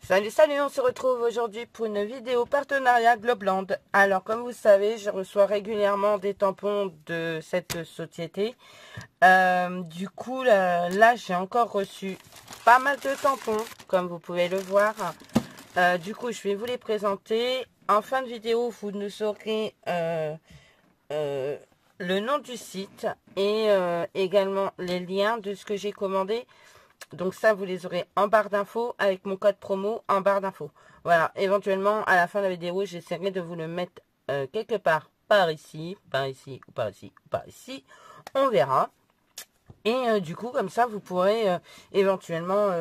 Salut, salut, on se retrouve aujourd'hui pour une vidéo partenariat Globland. Alors, comme vous savez, je reçois régulièrement des tampons de cette société. Du coup, là j'ai encore reçu pas mal de tampons, comme vous pouvez le voir. Du coup, je vais vous les présenter. En fin de vidéo, vous nous saurez le nom du site et également les liens de ce que j'ai commandé. Donc ça, vous les aurez en barre d'infos avec mon code promo en barre d'infos. Voilà, éventuellement, à la fin de la vidéo, j'essaierai de vous le mettre quelque part par ici, par ici, ou par ici, ou par ici. On verra. Et du coup, comme ça, vous pourrez éventuellement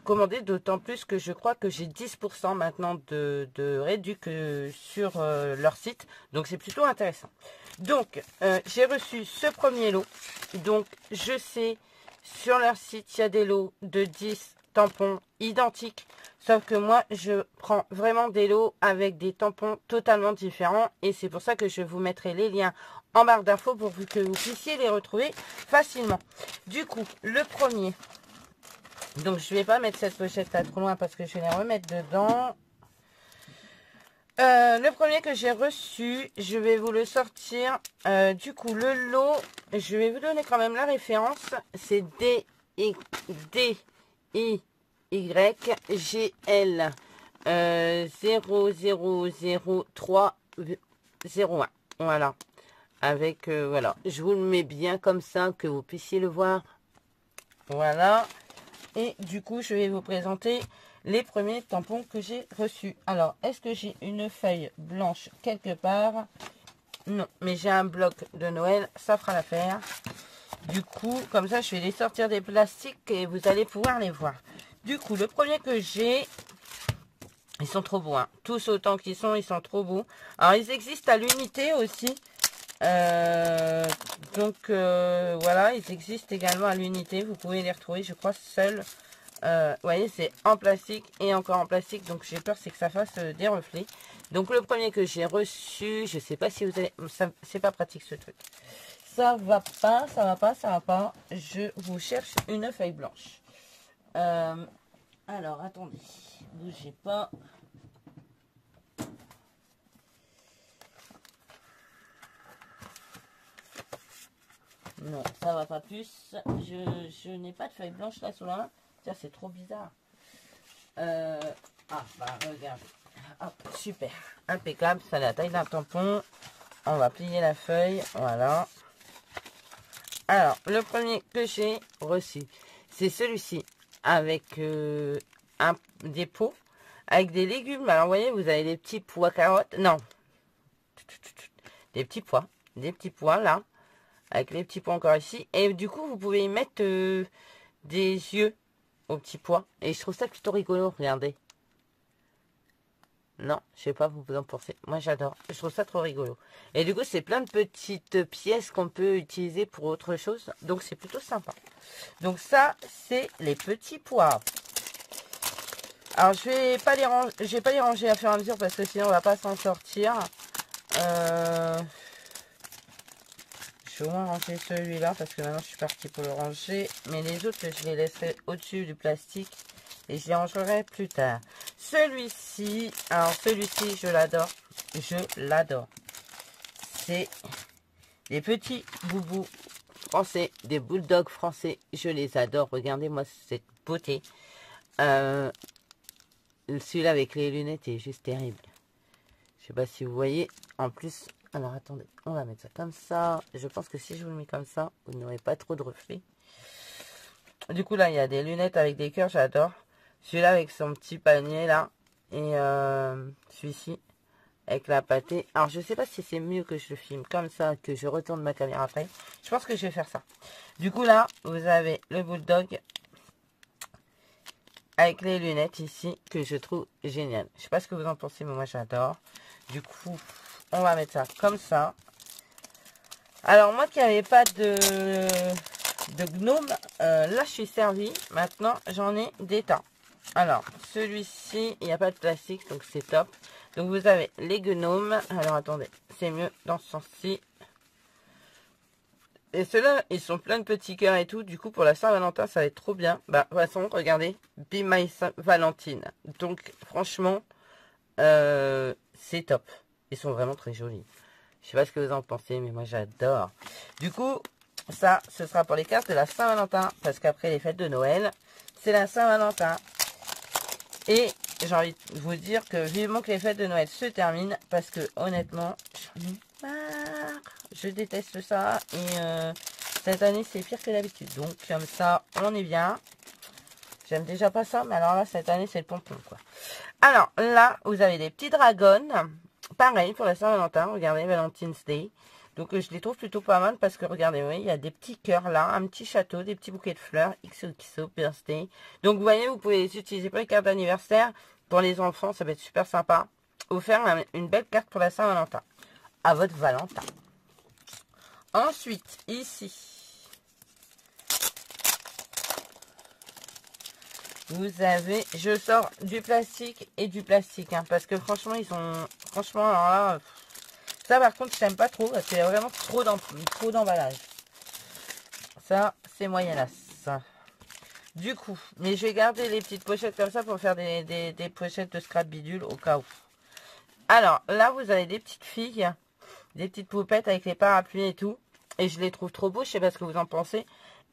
commander, d'autant plus que je crois que j'ai 10% maintenant de réduc sur leur site. Donc, c'est plutôt intéressant. Donc, j'ai reçu ce premier lot. Donc, je sais, sur leur site, il y a des lots de 10 tampons identiques. Sauf que moi, je prends vraiment des lots avec des tampons totalement différents. Et c'est pour ça que je vous mettrai les liens en barre d'infos pour que vous puissiez les retrouver facilement. Du coup, le premier. Donc, je ne vais pas mettre cette pochette là trop loin parce que je vais les remettre dedans. Le premier que j'ai reçu, je vais vous le sortir. Du coup, le lot, je vais vous donner quand même la référence. C'est DYGL 0000301. Voilà. Avec, voilà. Je vous le mets bien comme ça, que vous puissiez le voir. Voilà. Et du coup, je vais vous présenter les premiers tampons que j'ai reçus. Alors, est-ce que j'ai une feuille blanche quelque part? Non, mais j'ai un bloc de Noël, ça fera l'affaire. Du coup, comme ça, je vais les sortir des plastiques et vous allez pouvoir les voir. Du coup, le premier que j'ai, ils sont trop beaux, hein. Tous autant qu'ils sont, ils sont trop beaux. Alors, ils existent à l'unité aussi. Voilà, ils existent également à l'unité. Vous pouvez les retrouver, je crois, seuls. Vous voyez, c'est en plastique et encore en plastique. Donc, j'ai peur, c'est que ça fasse des reflets. Donc, le premier que j'ai reçu, je sais pas si vous allez... C'est pas pratique, ce truc. Ça va pas, ça va pas, ça va pas. Je vous cherche une feuille blanche. Alors, attendez. Bougez pas. Non, ça va pas plus. Je n'ai pas de feuille blanche là sous la main. Tiens, c'est trop bizarre. Ah, bah regarde. Hop, super. Impeccable. Ça a la taille d'un tampon. On va plier la feuille. Voilà. Alors, le premier que j'ai reçu, c'est celui-ci. Avec des pots. Avec des légumes. Alors, vous voyez, vous avez des petits pois carottes. Non. Des petits pois. Des petits pois là. Avec les petits pois encore ici. Et du coup, vous pouvez y mettre des yeux aux petits pois. Et je trouve ça plutôt rigolo, regardez. Non, je sais pas, vous en pensez. Moi, j'adore. Je trouve ça trop rigolo. Et du coup, c'est plein de petites pièces qu'on peut utiliser pour autre chose. Donc, c'est plutôt sympa. Donc, ça, c'est les petits pois. Alors, je vais pas les ranger à fur et à mesure parce que sinon, on va pas s'en sortir. Je vais au moins ranger celui-là parce que maintenant je suis partie pour le ranger. Mais les autres, je les laisserai au-dessus du plastique et je les rangerai plus tard. Celui-ci, alors celui-ci, je l'adore. Je l'adore. C'est des petits boubous français, des bulldogs français. Je les adore. Regardez-moi cette beauté. Celui-là avec les lunettes est juste terrible. Je sais pas si vous voyez. En plus... Alors, attendez, on va mettre ça comme ça. Je pense que si je vous le mets comme ça, vous n'aurez pas trop de reflets. Du coup, là, il y a des lunettes avec des cœurs, j'adore. Celui-là avec son petit panier, là. Et celui-ci avec la pâtée. Alors, je sais pas si c'est mieux que je le filme comme ça, que je retourne ma caméra après. Je pense que je vais faire ça. Du coup, là, vous avez le bulldog avec les lunettes ici, que je trouve génial. Je sais pas ce que vous en pensez, mais moi, j'adore. Du coup... On va mettre ça comme ça. Alors, moi qui n'avais pas de gnome, là, je suis servie. Maintenant, j'en ai des tas. Alors, celui-ci, il n'y a pas de plastique, donc c'est top. Donc, vous avez les gnomes. Alors, attendez, c'est mieux dans ce sens-ci. Et ceux-là, ils sont pleins de petits cœurs et tout. Du coup, pour la Saint-Valentin, ça va être trop bien. Bah, de toute façon, regardez. Be My Valentine. Donc, franchement, c'est top. Ils sont vraiment très jolis. Je sais pas ce que vous en pensez, mais moi, j'adore. Du coup, ça, ce sera pour les cartes de la Saint-Valentin. Parce qu'après les fêtes de Noël, c'est la Saint-Valentin. Et j'ai envie de vous dire que vivement que les fêtes de Noël se terminent. Parce que, honnêtement, j'en ai marre. Je déteste ça. Et cette année, c'est pire que d'habitude. Donc, comme ça, on est bien. J'aime déjà pas ça. Mais alors là, cette année, c'est le pompon, quoi. Alors, là, vous avez des petits dragons. Pareil pour la Saint-Valentin. Regardez, Valentine's Day. Donc, je les trouve plutôt pas mal. Parce que, regardez, oui, il y a des petits cœurs là. Un petit château, des petits bouquets de fleurs. XOXO, birthday. Donc, vous voyez, vous pouvez les utiliser pour les cartes d'anniversaire. Pour les enfants, ça va être super sympa. Vous faire une belle carte pour la Saint-Valentin. À votre Valentin. Ensuite, ici, vous avez, je sors du plastique et du plastique, hein, parce que franchement, ils sont, franchement, alors là, ça par contre, j'aime pas trop, parce qu'il y a vraiment trop d'emballage. Ça, c'est moyenasse. Du coup, mais je vais garder les petites pochettes comme ça pour faire des pochettes de scrap bidule au cas où. Alors, là, vous avez des petites filles, des petites poupettes avec les parapluies et tout. Et je les trouve trop beaux, je sais pas ce que vous en pensez.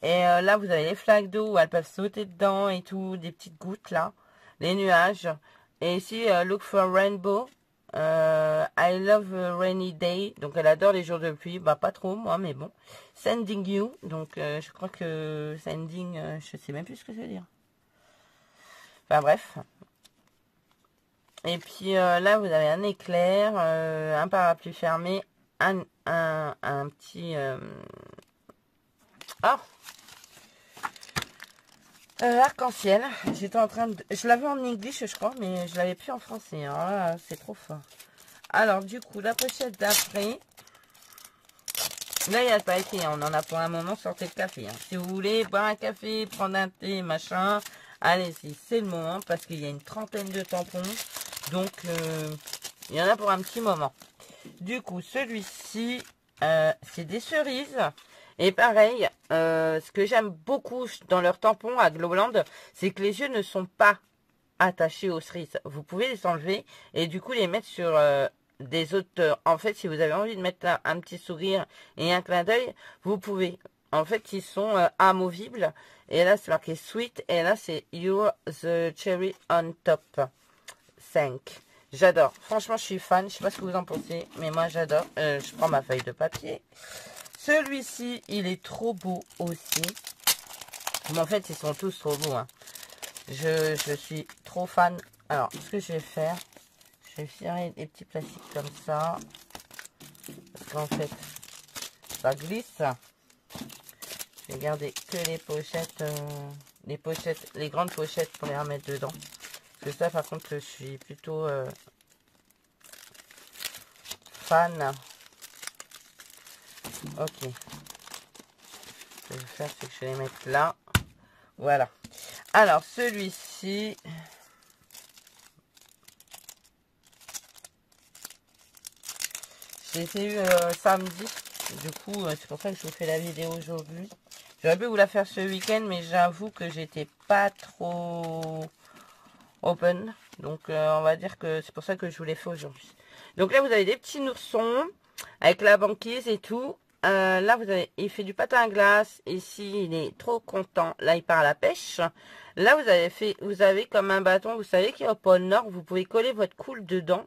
Et là, vous avez les flaques d'eau où elles peuvent sauter dedans et tout. Des petites gouttes là. Les nuages. Et ici, look for rainbow. I love a rainy day. Donc, elle adore les jours de pluie. Bah, pas trop, moi, mais bon. Sending you. Donc, je crois que sending, je sais même plus ce que ça veut dire. Enfin, bref. Et puis, là, vous avez un éclair, un parapluie fermé, un petit... arc-en-ciel. J'étais en train de... Je l'avais en English, je crois, mais je l'avais plus en français. Alors là, c'est trop fort. Alors, du coup, la pochette d'après... Là, il n'y a pas écrit. On en a pour un moment, sortez le café. Hein. Si vous voulez boire un café, prendre un thé, machin, allez-y, c'est le moment. Parce qu'il y a une trentaine de tampons. Donc, il y en a pour un petit moment. Du coup, celui-ci, c'est des cerises. Et pareil, ce que j'aime beaucoup dans leurs tampons à Glowland, c'est que les yeux ne sont pas attachés aux cerises. Vous pouvez les enlever et du coup les mettre sur des autres... En fait, si vous avez envie de mettre un petit sourire et un clin d'œil, vous pouvez. En fait, ils sont amovibles. Et là, c'est marqué sweet. Et là, c'est You're the cherry on top. 5. J'adore. Franchement, je suis fan. Je sais pas ce que vous en pensez, mais moi, j'adore. Je prends ma feuille de papier. Celui-ci, il est trop beau aussi. Mais en fait, ils sont tous trop beaux. Hein. Je suis trop fan. Alors, ce que je vais faire, je vais tirer des petits plastiques comme ça. Parce qu'en fait, ça glisse. Je vais garder que les pochettes, les grandes pochettes pour les remettre dedans. Parce que ça, par contre, je suis plutôt fan. Ok. Ce que je vais faire, c'est que je vais les mettre là. Voilà. Alors, celui-ci... J'ai essayé samedi. Du coup, c'est pour ça que je vous fais la vidéo aujourd'hui. J'aurais pu vous la faire ce week-end, mais j'avoue que j'étais pas trop open. Donc, on va dire que c'est pour ça que je vous l'ai fait aujourd'hui. Donc là, vous avez des petits noursons avec la banquise et tout. Là, vous avez, il fait du patin à glace. Ici, il est trop content. Là, il part à la pêche. Là, vous avez comme un bâton. Vous savez qu'il y a au pôle Nord, vous pouvez coller votre cool dedans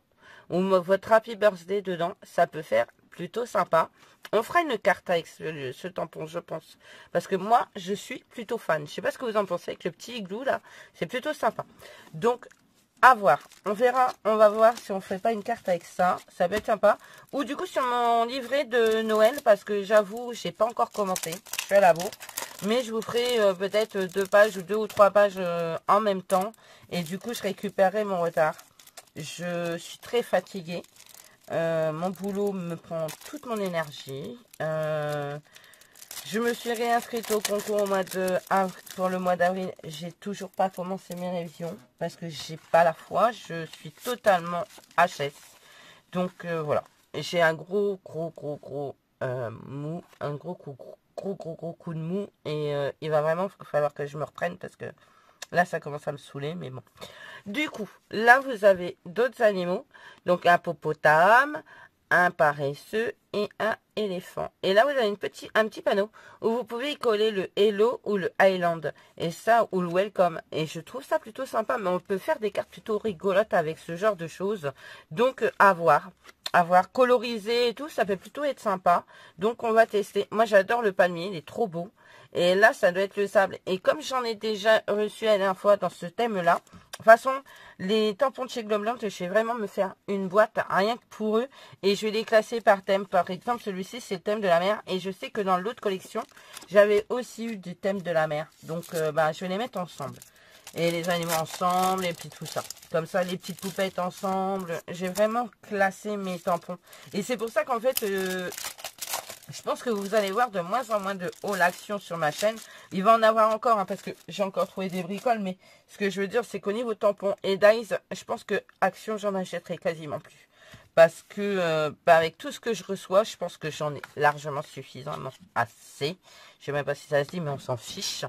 ou votre Happy Birthday dedans. Ça peut faire plutôt sympa. On fera une carte avec ce tampon, je pense. Parce que moi, je suis plutôt fan. Je sais pas ce que vous en pensez avec le petit igloo là. C'est plutôt sympa. Donc, à voir. On verra. On va voir si on fait pas une carte avec ça. Ça peut être sympa. Ou du coup, sur mon livret de Noël. Parce que j'avoue, j'ai pas encore commenté. Je suis à la bourre. Mais je vous ferai peut-être 2 pages ou 2 ou 3 pages en même temps. Et du coup, je récupérerai mon retard. Je suis très fatiguée. Mon boulot me prend toute mon énergie. Je me suis réinscrite au concours pour le mois d'avril. J'ai toujours pas commencé mes révisions parce que j'ai pas la foi. Je suis totalement HS. Donc voilà. J'ai un gros mou, un gros gros coup de mou. Et il va vraiment falloir que je me reprenne parce que là, ça commence à me saouler, mais bon. Du coup, là, vous avez d'autres animaux. Donc, un hippopotame, un paresseux et un éléphant. Et là, vous avez un petit panneau où vous pouvez y coller le Hello ou le Highland. Et ça, ou le Welcome. Et je trouve ça plutôt sympa. Mais on peut faire des cartes plutôt rigolotes avec ce genre de choses. Donc, à voir. À voir, colorisé et tout, ça peut plutôt être sympa. Donc, on va tester. Moi, j'adore le palmier. Il est trop beau. Et là, ça doit être le sable. Et comme j'en ai déjà reçu la dernière fois dans ce thème-là, de toute façon, les tampons de chez Globland, je vais vraiment me faire une boîte rien que pour eux. Et je vais les classer par thème. Par exemple, celui-ci, c'est le thème de la mer. Et je sais que dans l'autre collection, j'avais aussi eu des thèmes de la mer. Donc, je vais les mettre ensemble. Et les animaux ensemble, et puis tout ça. Comme ça, les petites poupettes ensemble. J'ai vraiment classé mes tampons. Et c'est pour ça qu'en fait... je pense que vous allez voir de moins en moins de haul action sur ma chaîne. Il va en avoir encore, hein, parce que j'ai encore trouvé des bricoles. Mais ce que je veux dire, c'est qu'au niveau tampon et dies, je pense que action, j'en achèterai quasiment plus. Parce que avec tout ce que je reçois, je pense que j'en ai largement suffisamment assez. Je sais même pas si ça se dit, mais on s'en fiche.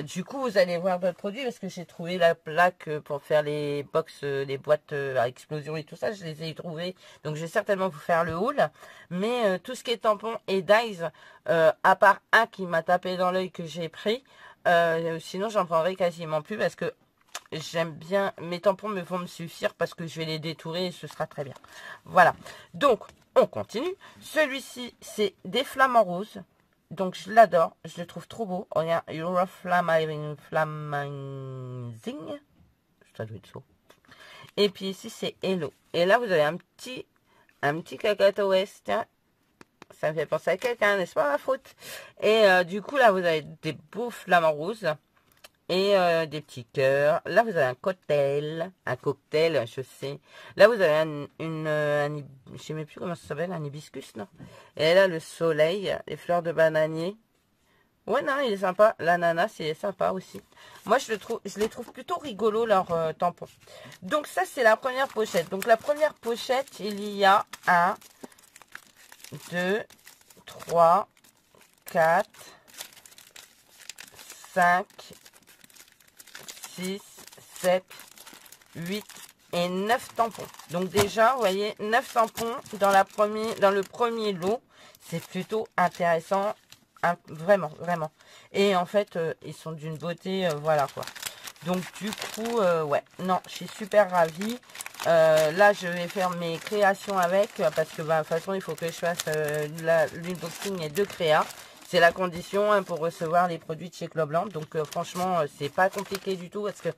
Du coup, vous allez voir d'autres produits parce que j'ai trouvé la plaque pour faire les box, les boîtes à explosion et tout ça. Je les ai trouvées. Donc, je vais certainement vous faire le haul. Mais tout ce qui est tampon et dies, à part un qui m'a tapé dans l'œil que j'ai pris, sinon, j'en prendrai quasiment plus parce que j'aime bien, mes tampons vont me suffire parce que je vais les détourer et ce sera très bien. Voilà, donc on continue. Celui-ci, c'est des flamants roses. Donc je l'adore, je le trouve trop beau. Regarde, You're a Flaming, ça doit être ça. Et puis ici, c'est Hello. Et là, vous avez un petit cacatoès. Tiens, ça me fait penser à quelqu'un, n'est-ce pas, ma faute? Et du coup, là, vous avez des beaux flamants roses. Et des petits cœurs. Là, vous avez un cocktail. Je sais. Là, vous avez je sais même plus comment ça s'appelle, un hibiscus, non? Et là, le soleil, les fleurs de bananier. Ouais, non, il est sympa. L'ananas, il est sympa aussi. Moi, je les trouve plutôt rigolos, leurs tampons. Donc, ça, c'est la première pochette. Donc, la première pochette, il y a 1, 2, 3, 4, 5, 6, 7, 8 et 9 tampons. Donc déjà, vous voyez, 9 tampons dans le premier lot. C'est plutôt intéressant. Hein, vraiment, vraiment. Et en fait, ils sont d'une beauté, voilà quoi. Donc du coup, ouais, non, je suis super ravie. Là, je vais faire mes créations avec, parce que bah, de toute façon, il faut que je fasse l'unboxing et 2 créas. C'est la condition hein, pour recevoir les produits de chez Globland. Donc franchement, c'est pas compliqué du tout parce que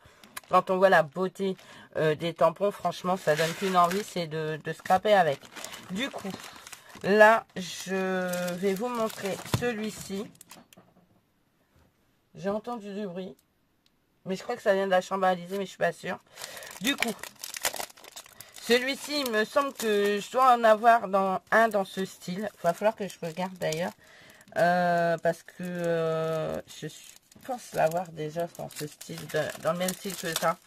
quand on voit la beauté des tampons, franchement, ça donne qu'une envie, c'est de scraper avec. Du coup, là, je vais vous montrer celui-ci. J'ai entendu du bruit, mais je crois que ça vient de la chambre à Alizé, mais je suis pas sûre. Du coup, celui-ci, il me semble que je dois en avoir dans ce style. Il va falloir que je regarde d'ailleurs. Parce que je pense l'avoir déjà dans ce style, dans le même style que ça.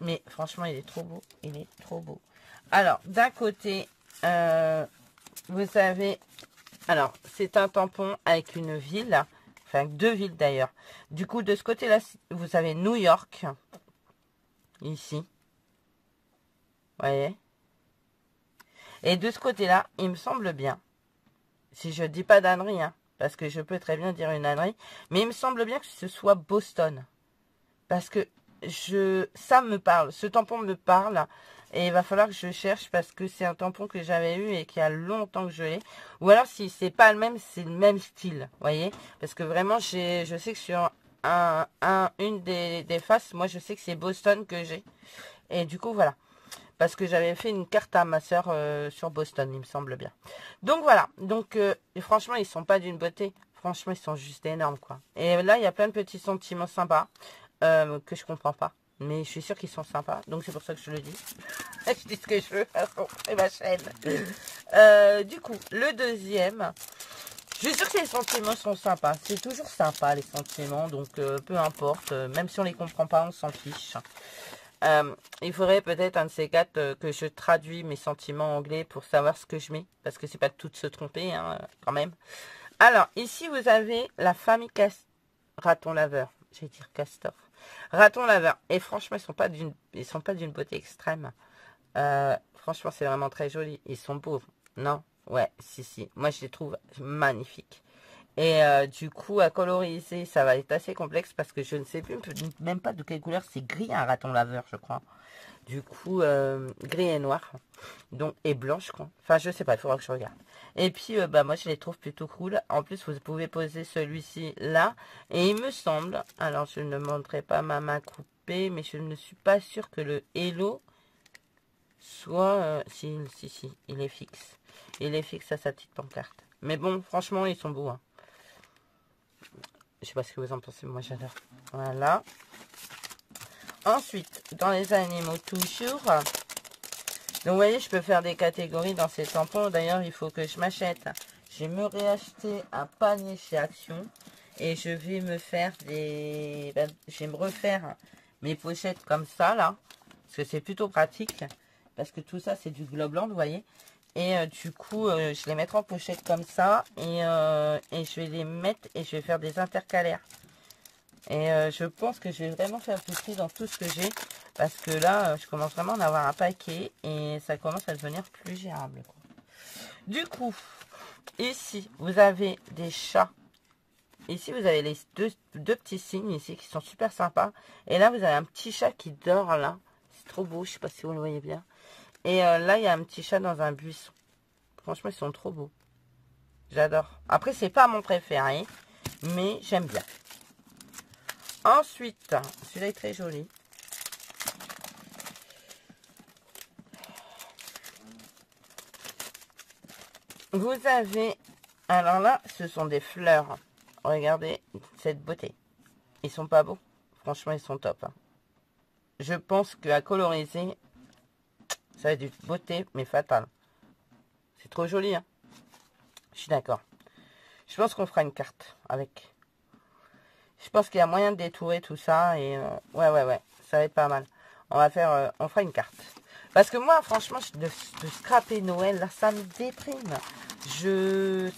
Mais franchement, il est trop beau. Il est trop beau. Alors, d'un côté, vous avez... Alors, c'est un tampon avec une ville. Enfin, 2 villes d'ailleurs. Du coup, de ce côté-là, vous avez New York. Ici. Vous voyez? Et de ce côté-là, il me semble bien. Si je dis pas d'ânerie, hein, parce que je peux très bien dire une ânerie, mais il me semble bien que ce soit Boston. Parce que ça me parle, ce tampon me parle, et il va falloir que je cherche parce que c'est un tampon que j'avais eu et qui a longtemps que je l'ai. Ou alors si c'est pas le même, c'est le même style, vous voyez. Parce que vraiment, je sais que sur une des faces, moi je sais que c'est Boston que j'ai. Et du coup, voilà. Parce que j'avais fait une carte à ma soeur sur Boston, il me semble bien. Donc voilà. Donc franchement, ils sont pas d'une beauté. Franchement, ils sont juste énormes, quoi. Et là, il y a plein de petits sentiments sympas que je comprends pas. Mais je suis sûre qu'ils sont sympas. Donc c'est pour ça que je le dis. Je dis ce que je veux. C'est ma chaîne. Du coup, le deuxième. Je suis sûre que les sentiments sont sympas. C'est toujours sympa, les sentiments. Donc peu importe. Même si on les comprend pas, on s'en fiche. Il faudrait peut-être un de ces quatre que je traduis mes sentiments anglais pour savoir ce que je mets. Parce que c'est pas tout de se tromper, hein, quand même. Alors, ici, vous avez la famille raton laveur. J'allais dire castor. Raton laveur. Et franchement, ils sont pas d'une beauté extrême. Franchement, c'est vraiment très joli. Ils sont beaux. Non? Ouais, si. Moi, je les trouve magnifiques. Et du coup, à coloriser, ça va être assez complexe parce que je ne sais plus même pas de quelle couleur. C'est gris, un raton laveur, je crois. Du coup, gris et noir. Donc, et blanc, je crois. Enfin, je sais pas, il faudra que je regarde. Et puis, bah, moi, je les trouve plutôt cool. En plus, vous pouvez poser celui-ci là. Et il me semble, alors je ne montrerai pas ma main coupée, mais je ne suis pas sûre que le Hello soit... si, il est fixe. Il est fixe à sa petite pancarte. Mais bon, franchement, ils sont beaux, hein. Je sais pas ce que vous en pensez, moi j'adore. Voilà. Ensuite, dans les animaux toujours. Donc vous voyez, je peux faire des catégories dans ces tampons. D'ailleurs, il faut que je m'achète. Je vais me réacheter un panier chez Action. Et je vais me faire des... je vais me refaire mes pochettes comme ça, là. Parce que c'est plutôt pratique. Parce que tout ça, c'est du globe blanc, vous voyez. Et du coup, je les mettrai en pochette comme ça. Et je vais les mettre et je vais faire des intercalaires. Et je pense que je vais vraiment faire du tri dans tout ce que j'ai. Parce que là, je commence vraiment à en avoir un paquet. Et ça commence à devenir plus gérable, quoi. Du coup, ici, vous avez des chats. Ici, vous avez les deux petits signes ici qui sont super sympas. Et là, vous avez un petit chat qui dort là. C'est trop beau, je sais pas si vous le voyez bien. Et là, il y a un petit chat dans un buisson. Franchement, ils sont trop beaux. J'adore. Après, c'est pas mon préféré, mais j'aime bien. Ensuite, celui-là est très joli. Vous avez... Alors là, ce sont des fleurs. Regardez cette beauté. Ils sont pas beaux? Franchement, ils sont top, hein. Je pense qu'à coloriser, ça va être d'une beauté, mais fatale. C'est trop joli, hein. Je suis d'accord. Je pense qu'on fera une carte avec. Je pense qu'il y a moyen de détourer tout ça. Et ouais. Ça va être pas mal. On va faire... on fera une carte. Parce que moi, franchement, de scraper Noël, là, ça me déprime.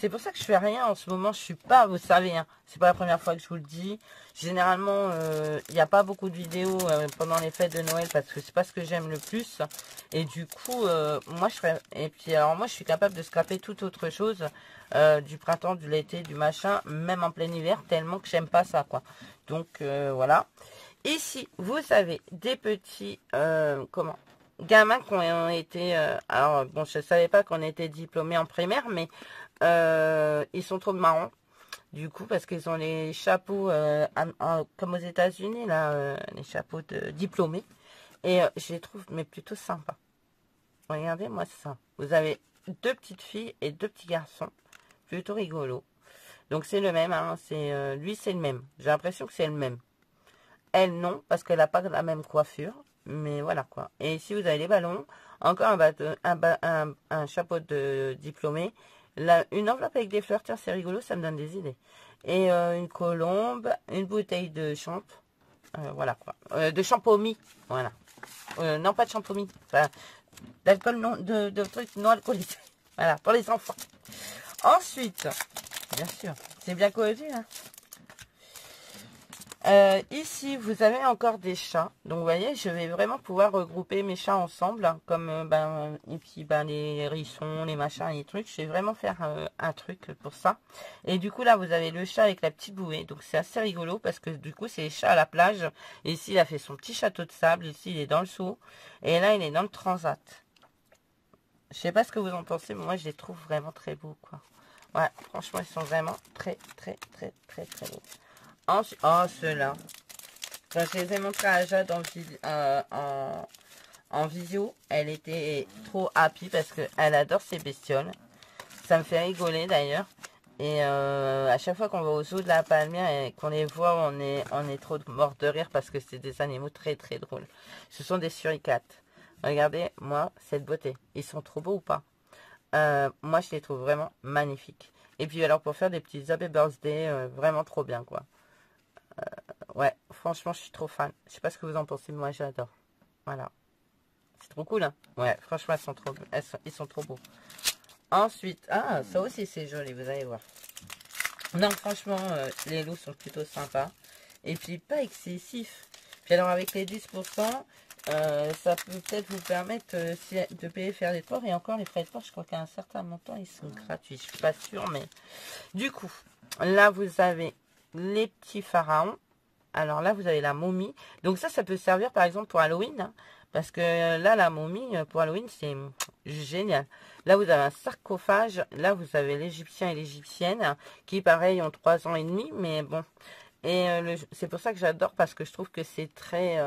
C'est pour ça que je fais rien en ce moment. Je suis pas, vous savez, hein, c'est pas la première fois que je vous le dis. Généralement, il n'y a pas beaucoup de vidéos pendant les fêtes de Noël parce que c'est pas ce que j'aime le plus. Et du coup, moi, je ferais... Et puis, alors, moi, je suis capable de scraper toute autre chose. Du printemps, de l'été, du machin, même en plein hiver, tellement que j'aime pas ça, quoi. Donc, voilà. Ici, vous avez des petits... comment gamins qui ont été... alors, bon, je savais pas qu'on était diplômés en primaire, mais ils sont trop marrons. Du coup, parce qu'ils ont les chapeaux, comme aux États-Unis, là, les chapeaux de diplômés. Et je les trouve, mais plutôt sympas. Regardez, moi, c'est ça. Vous avez deux petites filles et deux petits garçons. Plutôt rigolo. Donc, c'est le même, hein. Lui, c'est le même. J'ai l'impression que c'est le même. Elle, non, parce qu'elle n'a pas la même coiffure. Mais voilà, quoi. Et ici, vous avez les ballons. Encore un chapeau de diplômé. Là, une enveloppe avec des fleurs. Tiens, c'est rigolo, ça me donne des idées. Et une colombe. Une bouteille de champ. Voilà, quoi. De champomis. Voilà. Non, pas de champomis. Enfin, d'alcool non, de trucs non alcoolisés. Voilà, pour les enfants. Ensuite, bien sûr, c'est bien connu, hein. Ici, vous avez encore des chats. Donc, vous voyez, je vais vraiment pouvoir regrouper mes chats ensemble. Hein, comme, et puis, les hérissons, les machins, les trucs. Je vais vraiment faire un truc pour ça. Et du coup, là, vous avez le chat avec la petite bouée. Donc, c'est assez rigolo parce que du coup, c'est les chats à la plage. Et ici, il a fait son petit château de sable. Ici, il est dans le seau. Et là, il est dans le transat. Je sais pas ce que vous en pensez, mais moi, je les trouve vraiment très beaux, quoi. Ouais, franchement, ils sont vraiment très beaux. Ensuite, oh, ceux-là. Quand je les ai montrés à Jade en visio, elle était trop happy parce qu'elle adore ces bestioles. Ça me fait rigoler d'ailleurs. Et à chaque fois qu'on va au zoo de la Palmière et qu'on les voit, on est trop mort de rire parce que c'est des animaux très drôles. Ce sont des suricates. Regardez, moi, cette beauté. Ils sont trop beaux ou pas? Moi, je les trouve vraiment magnifiques. Et puis alors, pour faire des petits happy birthday, vraiment trop bien, quoi. Ouais, franchement, je suis trop fan. Je sais pas ce que vous en pensez, mais moi, j'adore. Voilà. C'est trop cool, hein. Ouais, franchement, ils sont trop beaux. Ensuite, ah, ça aussi, c'est joli, vous allez voir. Non, franchement, les lots sont plutôt sympas. Et puis, pas excessifs. Puis alors, avec les 10%, ça peut peut-être vous permettre de payer faire les ports. Et encore, les frais de port, je crois qu'à un certain montant, ils sont gratuits. Je suis pas sûre, mais... Du coup, là, vous avez les petits pharaons. Alors là, vous avez la momie. Donc ça peut servir, par exemple, pour Halloween. Hein, parce que là, la momie, pour Halloween, c'est génial. Là, vous avez un sarcophage. Là, vous avez l'Égyptien et l'Égyptienne, qui, pareil, ont 3 ans et demi. Mais bon. Et c'est pour ça que j'adore, parce que je trouve que c'est très...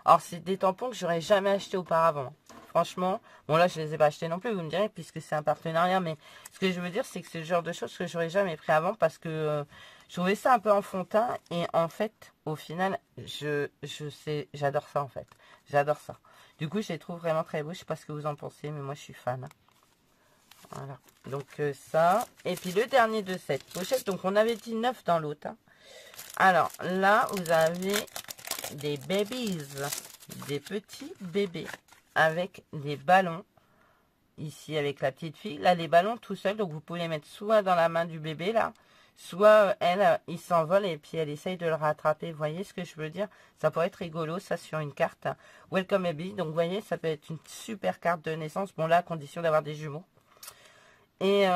Alors, c'est des tampons que j'aurais jamais acheté auparavant. Franchement, bon là, je les ai pas achetés non plus, vous me direz, puisque c'est un partenariat. Mais ce que je veux dire, c'est que c'est le genre de choses que j'aurais jamais pris avant, parce que je trouvais ça un peu enfantin. Et en fait, au final, j'adore ça, en fait. J'adore ça. Du coup, je les trouve vraiment très beaux. Je sais pas ce que vous en pensez, mais moi, je suis fan. Voilà. Donc, ça. Et puis, le dernier de cette pochette. Donc, on avait dit 9 dans l'autre. Hein. Alors, là, vous avez des babies. Des petits bébés. Avec des ballons. Ici, avec la petite fille. Là, les ballons tout seuls. Donc, vous pouvez les mettre soit dans la main du bébé, là. Soit, elle, il s'envole et puis elle essaye de le rattraper. Vous voyez ce que je veux dire? Ça pourrait être rigolo, ça, sur une carte. Welcome Baby. Donc, vous voyez, ça peut être une super carte de naissance. Bon, là, à condition d'avoir des jumeaux. Et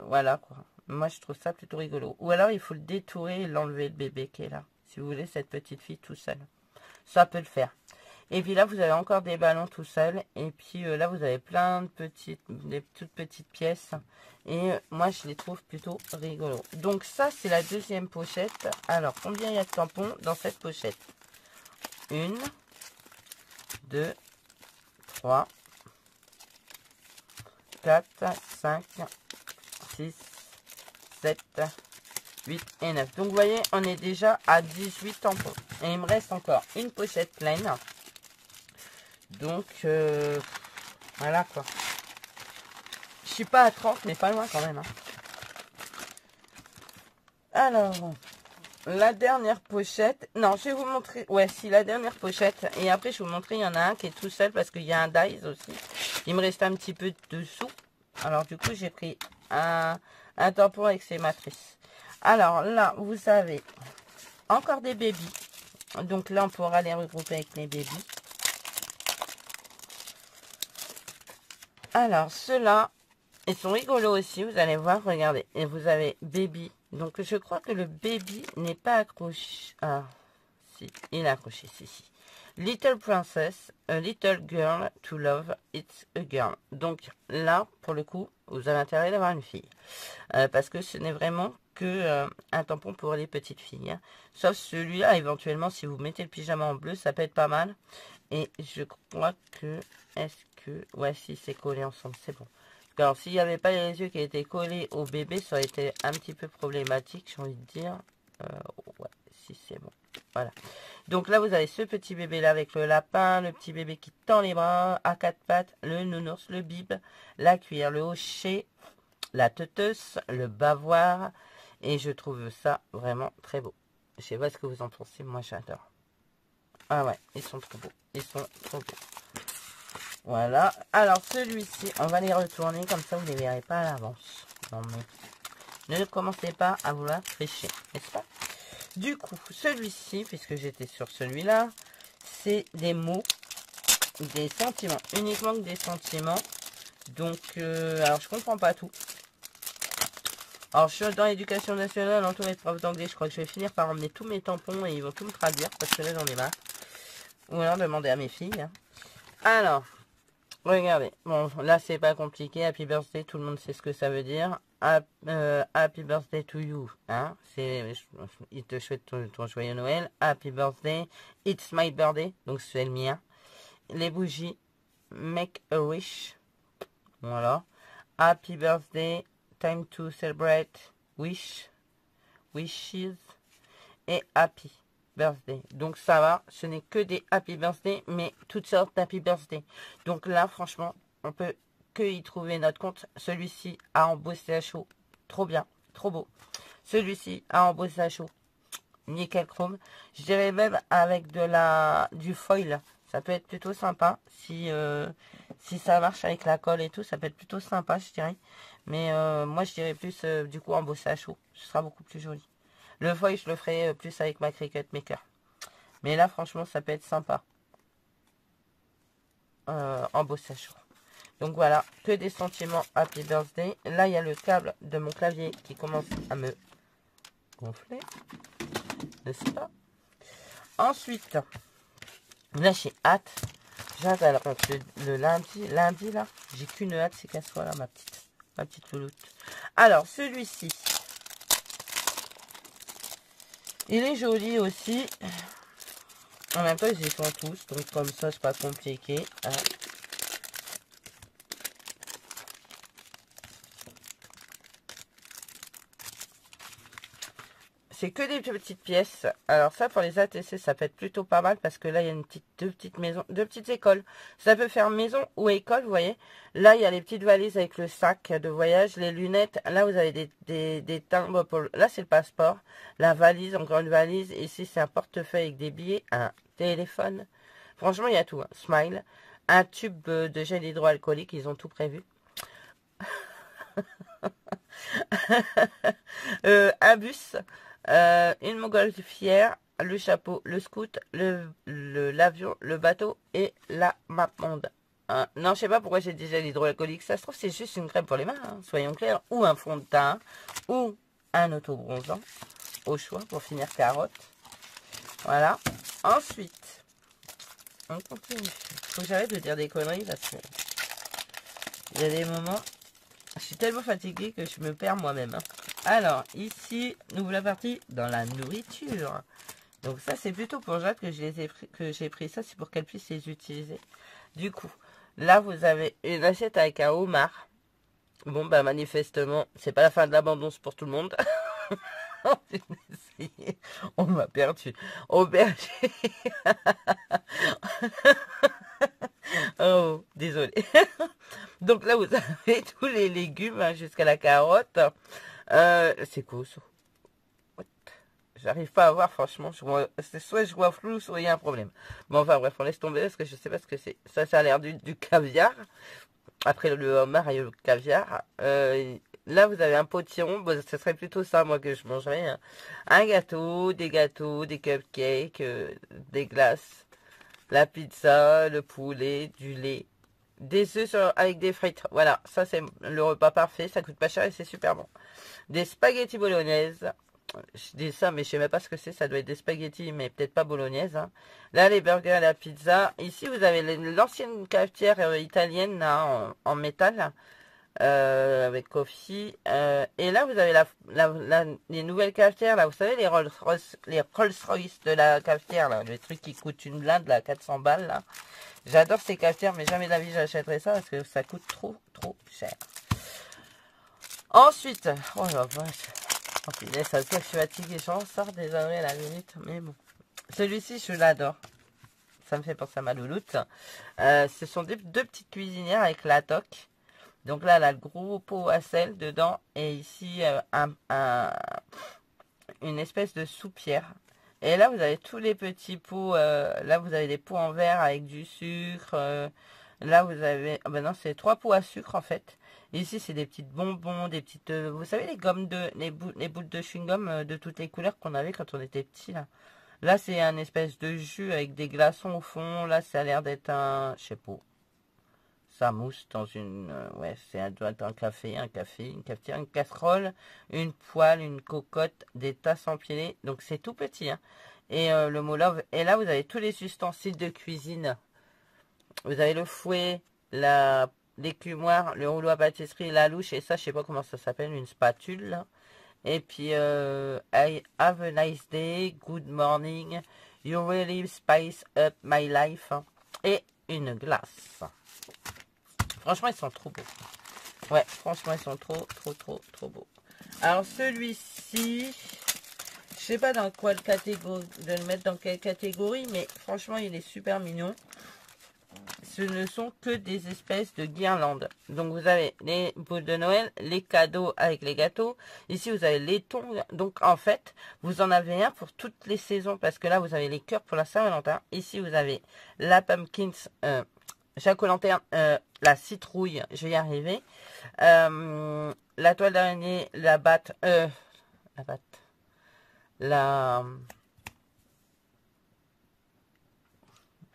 voilà, quoi. Moi, je trouve ça plutôt rigolo. Ou alors, il faut le détourer et l'enlever, le bébé qui est là. Si vous voulez, cette petite fille tout seule. Ça peut le faire. Et puis là, vous avez encore des ballons tout seuls. Et puis là, vous avez plein de des toutes petites pièces. Et moi, je les trouve plutôt rigolos. Donc ça, c'est la deuxième pochette. Alors, combien il y a de tampons dans cette pochette? 1, 2, 3, 4, 5, 6, 7, 8 et 9. Donc, vous voyez, on est déjà à 18 tampons. Et il me reste encore une pochette pleine. Donc, voilà quoi. Je suis pas à 30, mais pas loin quand même. Hein. Alors, la dernière pochette. Non, je vais vous montrer. Ouais, si, la dernière pochette. Et après, je vais vous montrer, il y en a un qui est tout seul parce qu'il y a un dice aussi. Il me reste un petit peu dessous. Alors, du coup, j'ai pris un tampon avec ses matrices. Alors, là, vous avez encore des bébés. Donc là, on pourra les regrouper avec les bébés. Alors, ceux-là, ils sont rigolos aussi, vous allez voir, regardez. Et vous avez baby. Donc, je crois que le baby n'est pas accroché. Ah, si, il est accroché, si. Little Princess, a little girl to love, it's a girl. Donc, là, pour le coup, vous avez intérêt d'avoir une fille. Parce que ce n'est vraiment que un tampon pour les petites filles. Hein. Sauf celui-là, éventuellement, si vous mettez le pyjama en bleu, ça peut être pas mal. Et je crois que... Ouais, si c'est collé ensemble, c'est bon. Alors, s'il n'y avait pas les yeux qui étaient collés au bébé, ça aurait été un petit peu problématique, j'ai envie de dire. Ouais, si c'est bon. Voilà. Donc là, vous avez ce petit bébé-là avec le lapin, le petit bébé qui tend les bras à 4 pattes, le nounours, le bib, la cuillère, le hocher, la teuteuse, le bavoir. Et je trouve ça vraiment très beau. Je sais pas ce que vous en pensez, moi j'adore. Ah ouais, ils sont trop beaux. Ils sont trop beaux. Voilà. Alors, celui-ci, on va les retourner. Comme ça, vous ne les verrez pas à l'avance. Non, mais ne commencez pas à vouloir tricher. N'est-ce pas? Du coup, celui-ci, puisque j'étais sur celui-là, c'est des mots, des sentiments. Uniquement que des sentiments. Donc, alors, je comprends pas tout. Alors, je suis dans l'éducation nationale, entouré de profs d'anglais. Je crois que je vais finir par emmener tous mes tampons et ils vont tout me traduire. Parce que là, j'en ai marre. Ou alors demander à mes filles. Hein. Alors... Regardez, bon, là c'est pas compliqué, Happy Birthday, tout le monde sait ce que ça veut dire. Happy Birthday to you, hein, il te souhaite ton joyeux Noël. Happy Birthday, it's my birthday, donc c'est le mien. Les bougies, make a wish, voilà. Happy Birthday, time to celebrate, wishes, et happy birthday. Donc ça va, ce n'est que des happy birthday, mais toutes sortes d'happy birthday. Donc là, franchement, on peut que y trouver notre compte. Celui-ci à embossé à chaud, trop bien, trop beau. Celui-ci à embossé à chaud, nickel chrome. Je dirais même avec du foil. Ça peut être plutôt sympa. Si ça marche avec la colle et tout, ça peut être plutôt sympa, je dirais. Mais moi, je dirais plus du coup embossé à chaud. Ce sera beaucoup plus joli. Le foil, je le ferai plus avec ma Cricut Maker. Mais là, franchement, ça peut être sympa. Embossé à chaud. Donc voilà, que des sentiments Happy Birthday. Là, il y a le câble de mon clavier qui commence à me gonfler. N'est-ce pas? Ensuite, là, j'ai hâte. J'ai hâte, alors, le lundi, là, j'ai qu'une hâte, c'est qu'elle soit là, ma petite louloute. Alors, celui-ci, il est joli aussi. En même temps, ils y sont tous, donc comme ça, c'est pas compliqué. Hein. C'est que des petites pièces. Alors ça, pour les ATC, ça peut être plutôt pas mal parce que là, il y a deux petites écoles. Ça peut faire maison ou école, vous voyez. Là, il y a les petites valises avec le sac de voyage, les lunettes. Là, vous avez des timbres pour... Là, c'est le passeport. La valise, encore une valise. Ici, c'est un portefeuille avec des billets, un téléphone. Franchement, il y a tout. Hein. Smile. Un tube de gel hydroalcoolique. Ils ont tout prévu. Un bus. Une montgolfière, le chapeau, le scout, l'avion, le bateau et la mapmonde. Non, je sais pas pourquoi j'ai déjà l'hydroalcoolique. Ça se trouve, c'est juste une crème pour les mains, hein, soyons clairs. Ou un fond de teint, ou un auto-bronzant, au choix, pour finir carotte. Voilà. Ensuite, on continue. Faut que j'arrête de dire des conneries parce que il y a des moments, je suis tellement fatiguée que je me perds moi-même. Hein. Alors, ici, nous voilà partis dans la nourriture. Donc ça, c'est plutôt pour Jade que j'ai pris ça. C'est pour qu'elle puisse les utiliser. Du coup, là, vous avez une assiette avec un homard. Bon, bah manifestement, c'est pas la fin de l'abondance pour tout le monde. On m'a perdu. Aubergine. Oh, désolé. Donc là, vous avez tous les légumes hein, jusqu'à la carotte. C'est quoi ça? J'arrive pas à voir, franchement. Soit je vois flou, soit il y a un problème. Bon, enfin bref, on laisse tomber parce que je sais pas ce que c'est. Ça a l'air du caviar. Après le homard, il y a le caviar. Là, vous avez un potiron. Bon, ce serait plutôt ça, moi, que je mangerais. Hein. Un gâteau, des cupcakes, des glaces, la pizza, le poulet, du lait. Des œufs avec des frites. Voilà, ça c'est le repas parfait. Ça coûte pas cher et c'est super bon. Des spaghettis bolognaises. Je dis ça, mais je sais même pas ce que c'est. Ça doit être des spaghettis, mais peut-être pas bolognaises. Hein. Là, les burgers, la pizza. Ici, vous avez l'ancienne cafetière italienne là, en métal. Avec coffee. Et là, vous avez les nouvelles cafetières. Là, vous savez, les Rolls-Royce de la cafetière. Là, le truc qui coûte une blinde, là, 400 balles. Là. J'adore ces cafetières, mais jamais de la vie j'achèterai ça parce que ça coûte trop cher. Ensuite, oh la vache. Oh, ça se voit que je suis fatiguée, j'en sors désolé à la minute, mais bon. Celui-ci, je l'adore. Ça me fait penser à ma louloute. Ce sont deux petites cuisinières avec la toque. Donc là, elle a le gros pot à sel dedans. Et ici, une espèce de soupière. Et là, vous avez tous les petits pots. Là, vous avez des pots en verre avec du sucre. Là, vous avez... Oh ben non, c'est 3 pots à sucre, en fait. Ici, c'est des petites bonbons, des petites... vous savez, les gommes les boules de chewing-gum de toutes les couleurs qu'on avait quand on était petit, là. Là, c'est un espèce de jus avec des glaçons au fond. Là, ça a l'air d'être un... Je sais pas. Ça mousse dans une... ouais, doit être un café, une cafetière, une casserole, une poêle, une cocotte, des tasses empilées. Donc, c'est tout petit, hein. Et le mot love. Et là, vous avez tous les ustensiles de cuisine. Vous avez le fouet, l'écumoire, le rouleau à pâtisserie, la louche, et ça, je sais pas comment ça s'appelle, une spatule. Là. Et puis, I have a nice day, good morning, you really spice up my life. Et une glace. Franchement, ils sont trop beaux. Ouais, franchement, ils sont trop beaux. Alors, celui-ci, je sais pas dans quelle catégorie, de le mettre dans quelle catégorie, mais franchement, il est super mignon. ce ne sont que des espèces de guirlandes. Donc vous avez les boules de Noël, les cadeaux avec les gâteaux. Ici vous avez les tongs. Donc en fait, vous en avez un pour toutes les saisons. Parce que là vous avez les cœurs pour la Saint-Valentin. Ici vous avez la pumpkins, jack-o'-lanterne, la citrouille, je vais y arriver. La toile d'araignée, la batte,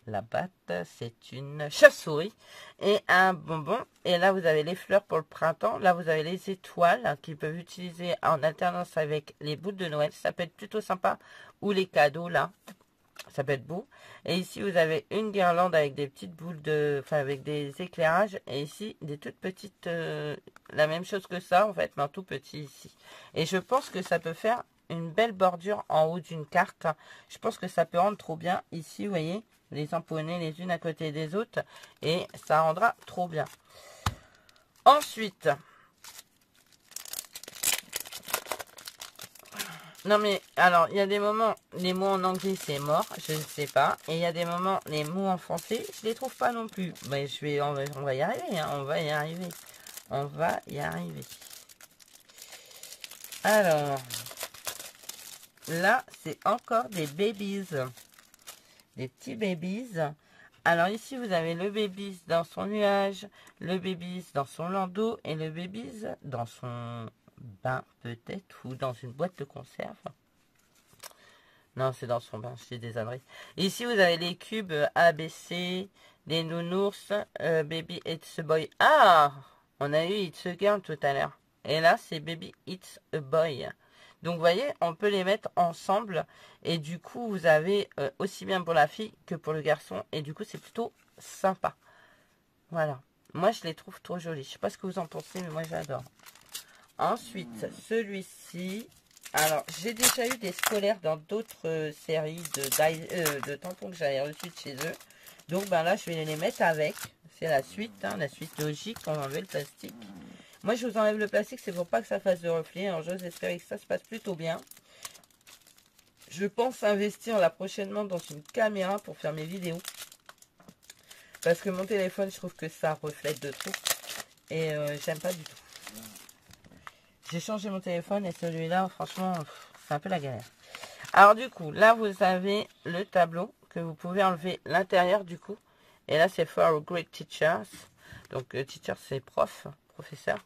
la batte, c'est une chauve-souris et un bonbon. Et là, vous avez les fleurs pour le printemps. Là, vous avez les étoiles qu'ils peuvent utiliser en alternance avec les boules de Noël. Ça peut être plutôt sympa. Ou les cadeaux, là. Ça peut être beau. Et ici, vous avez une guirlande avec des petites boules de... Enfin, avec des éclairages. Et ici, des toutes petites... la même chose que ça, en fait, mais en tout petit ici. Et je pense que ça peut faire une belle bordure en haut d'une carte. Je pense que ça peut rendre trop bien. Ici, vous voyez, les empoigner les unes à côté des autres. Et ça rendra trop bien. Ensuite... Non mais, alors, il y a des moments, les mots en anglais c'est mort, je ne sais pas. Et il y a des moments, les mots en français, je les trouve pas non plus. Mais on va y arriver, hein, on va y arriver. On va y arriver. Alors, là, c'est encore des babies. Des petits babies. Alors ici, vous avez le babies dans son nuage, le babies dans son landau et le babies dans son... bain peut-être ou dans une boîte de conserve. Non, c'est dans son bain, je suis désolée. Ici, vous avez les cubes ABC, les nounours, Baby It's a Boy. Ah, on a eu It's a Girl tout à l'heure. Et là, c'est Baby It's a Boy. Donc, vous voyez, on peut les mettre ensemble. Et du coup, vous avez aussi bien pour la fille que pour le garçon. Et du coup, c'est plutôt sympa. Voilà. Moi, je les trouve trop jolis. Je sais pas ce que vous en pensez, mais moi, j'adore. Ensuite, celui-ci. Alors, j'ai déjà eu des scolaires dans d'autres séries de tampons que j'avais reçus de chez eux. Donc, ben là, je vais les mettre avec. C'est la suite, hein, la suite logique. On va enlever le plastique. Moi, je vous enlève le plastique, c'est pour pas que ça fasse de reflet. Alors, j'ose espérer que ça se passe plutôt bien. Je pense investir là prochainement dans une caméra pour faire mes vidéos. Parce que mon téléphone, je trouve que ça reflète de trop. Et j'aime pas du tout. J'ai changé mon téléphone et celui-là, franchement, c'est un peu la galère. Alors du coup, là, vous avez le tableau que vous pouvez enlever l'intérieur du coup. Et là, c'est for great teachers. Donc, teacher, c'est prof, professeur.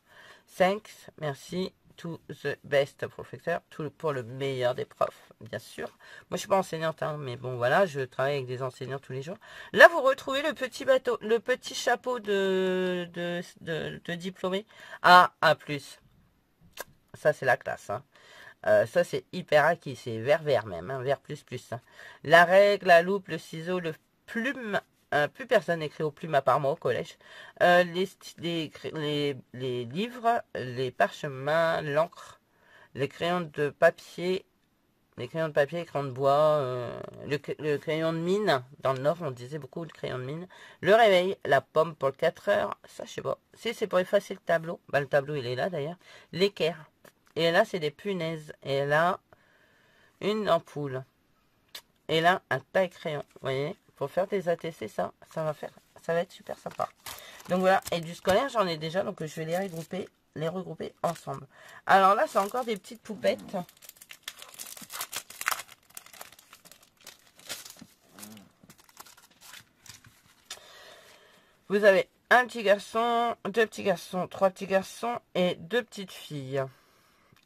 Thanks, merci, to the best professeur. Tout pour le meilleur des profs, bien sûr. Moi, je suis pas enseignante, hein, mais bon, voilà, je travaille avec des enseignants tous les jours. Là, vous retrouvez le petit bateau, le petit chapeau de diplômé. A+. Ça, c'est la classe. Hein. Ça, c'est hyper acquis. C'est vert même. Hein, vert plus. Hein. La règle, la loupe, le ciseau, le plume. Plus personne n'écrit au plume à part moi au collège. Les livres, les parchemins, l'encre, les crayons de papier. Les crayons de papier, les crayons de bois, le crayon de mine. Dans le Nord, on disait beaucoup le crayon de mine. Le réveil, la pomme pour le 4 heures. Ça, je sais pas. Si c'est pour effacer le tableau. Bah, le tableau, il est là d'ailleurs. L'équerre. Et là, c'est des punaises. Et là, une ampoule. Et là, un taille-crayon. Vous voyez, pour faire des ATC, ça va être super sympa. Donc voilà. Et du scolaire, j'en ai déjà. Donc je vais les regrouper ensemble. Alors là, c'est encore des petites poupettes. Vous avez un petit garçon, deux petits garçons, trois petits garçons et deux petites filles.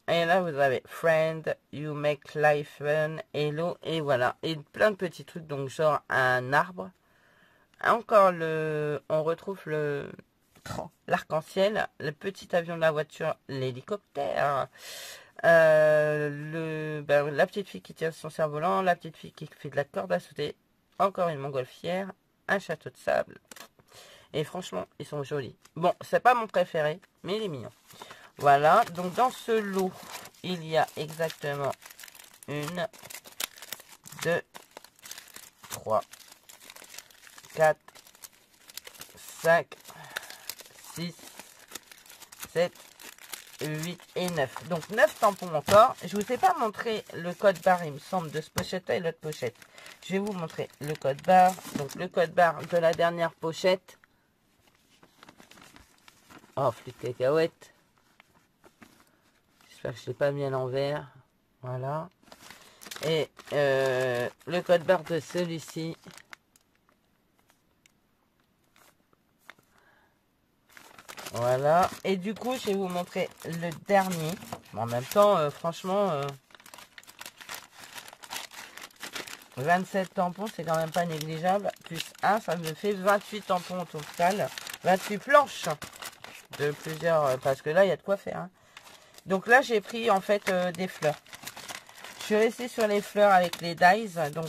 Et là, vous avez Friend, You Make Life Fun, Hello, et voilà. Et plein de petits trucs, donc genre un arbre. Encore on retrouve l'arc-en-ciel, le petit avion de la voiture, l'hélicoptère. La petite fille qui tient son cerf-volant, la petite fille qui fait de la corde à sauter. Encore une montgolfière, un château de sable. Et franchement, ils sont jolis. Bon, c'est pas mon préféré, mais il est mignon. Voilà, donc dans ce lot, il y a exactement 1, 2, 3, 4, 5, 6, 7, 8 et 9. Donc 9 tampons encore. Je vous ai pas montré le code barre, il me semble, de ce pochette-là et l'autre pochette. je vais vous montrer le code barre. Donc le code barre de la dernière pochette. Oh, flûte cacahuète. J'espère que je ne l'ai pas mis à l'envers. Voilà. Et le code barre de celui-ci. Voilà. Et du coup, je vais vous montrer le dernier. En même temps, franchement, 27 tampons, c'est quand même pas négligeable. Plus 1, ça me fait 28 tampons au total. 28 planches de plusieurs... parce que là, il y a de quoi faire. Hein. Donc là, j'ai pris en fait des fleurs. Je suis restée sur les fleurs avec les dies. Donc,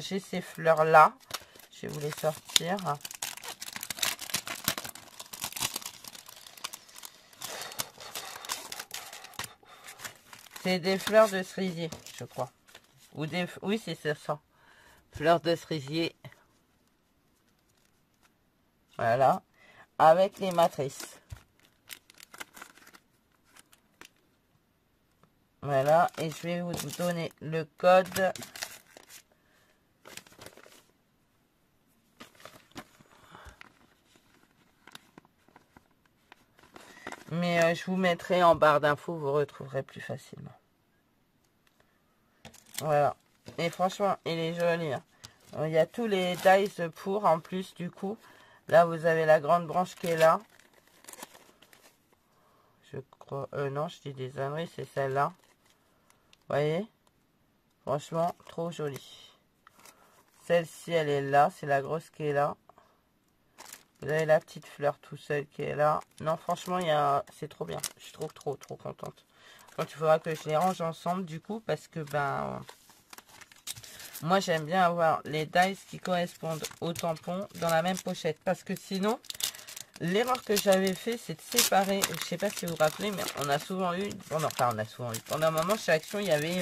j'ai ces fleurs-là. Je vais vous les sortir. C'est des fleurs de cerisier, je crois. Ou des... Oui, c'est ça. Fleurs de cerisier. Voilà. Avec les matrices. Voilà. Et je vais vous donner le code. Mais je vous mettrai en barre d'infos, vous retrouverez plus facilement. Voilà. Et franchement, il est joli. Hein. Il y a tous les dies pour en plus du coup. Là, vous avez la grande branche qui est là. Je crois... non, je dis des âneries, c'est celle-là. Vous voyez? Franchement, trop jolie. Celle-ci, elle est là. C'est la grosse qui est là. Vous avez la petite fleur tout seul qui est là. Non, franchement, c'est trop bien. Je suis trop contente. Donc, il faudra que je les range ensemble du coup parce que, moi, j'aime bien avoir les dies qui correspondent aux tampons dans la même pochette. Parce que sinon, l'erreur que j'avais fait, c'est de séparer. Je ne sais pas si vous vous rappelez, mais on a souvent eu... Pendant un moment, chez Action, il y avait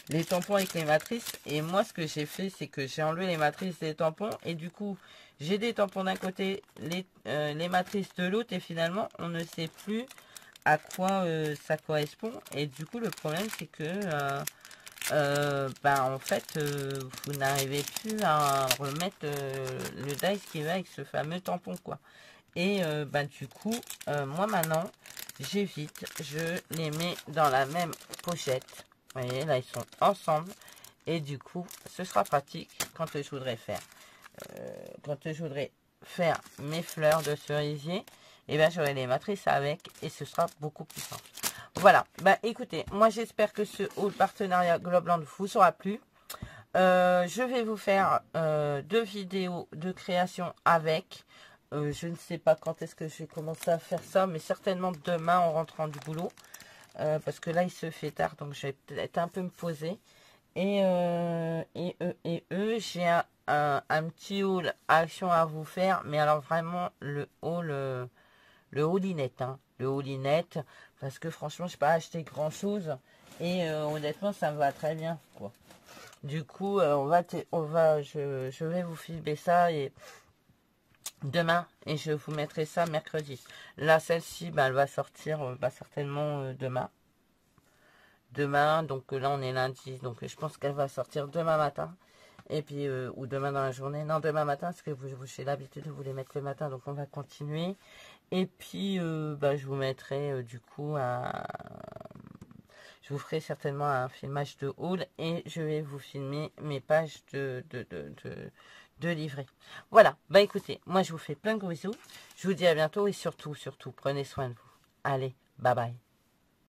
les tampons avec les matrices. Et moi, ce que j'ai fait, c'est que j'ai enlevé les matrices des tampons. Et du coup, j'ai des tampons d'un côté, les matrices de l'autre. Et finalement, on ne sait plus à quoi ça correspond. Et du coup, le problème, c'est que... en fait, vous n'arrivez plus à remettre le dice qui va avec ce fameux tampon, quoi. Et du coup, moi maintenant, j'évite, je les mets dans la même pochette. Vous voyez, là, ils sont ensemble. Et du coup, ce sera pratique quand je voudrais faire. Mes fleurs de cerisier, et bien j'aurai les matrices avec et ce sera beaucoup plus simple. Voilà, écoutez, moi j'espère que ce haul partenariat Globland vous aura plu. Je vais vous faire 2 vidéos de création avec. Je ne sais pas quand est-ce que je vais commencer à faire ça, mais certainement demain en rentrant du boulot. Parce que là il se fait tard, donc je vais peut-être un peu me poser. Et j'ai un petit haul action à vous faire, mais alors vraiment le haulinette, hein, le haulinette, parce que franchement, je n'ai pas acheté grand chose et honnêtement, ça me va très bien, quoi. Du coup, je vais vous filmer ça et demain et je vous mettrai ça mercredi. Là, celle-ci, elle va sortir certainement demain. Demain, donc là, on est lundi, donc je pense qu'elle va sortir demain matin. Et puis, ou demain dans la journée. Non, demain matin, parce que j'ai l'habitude de vous les mettre le matin, donc on va continuer. Et puis, je vous mettrai du coup je vous ferai certainement un filmage de haul et je vais vous filmer mes pages de livret. Voilà, écoutez, moi je vous fais plein de gros bisous. Je vous dis à bientôt et surtout, prenez soin de vous. Allez, bye bye.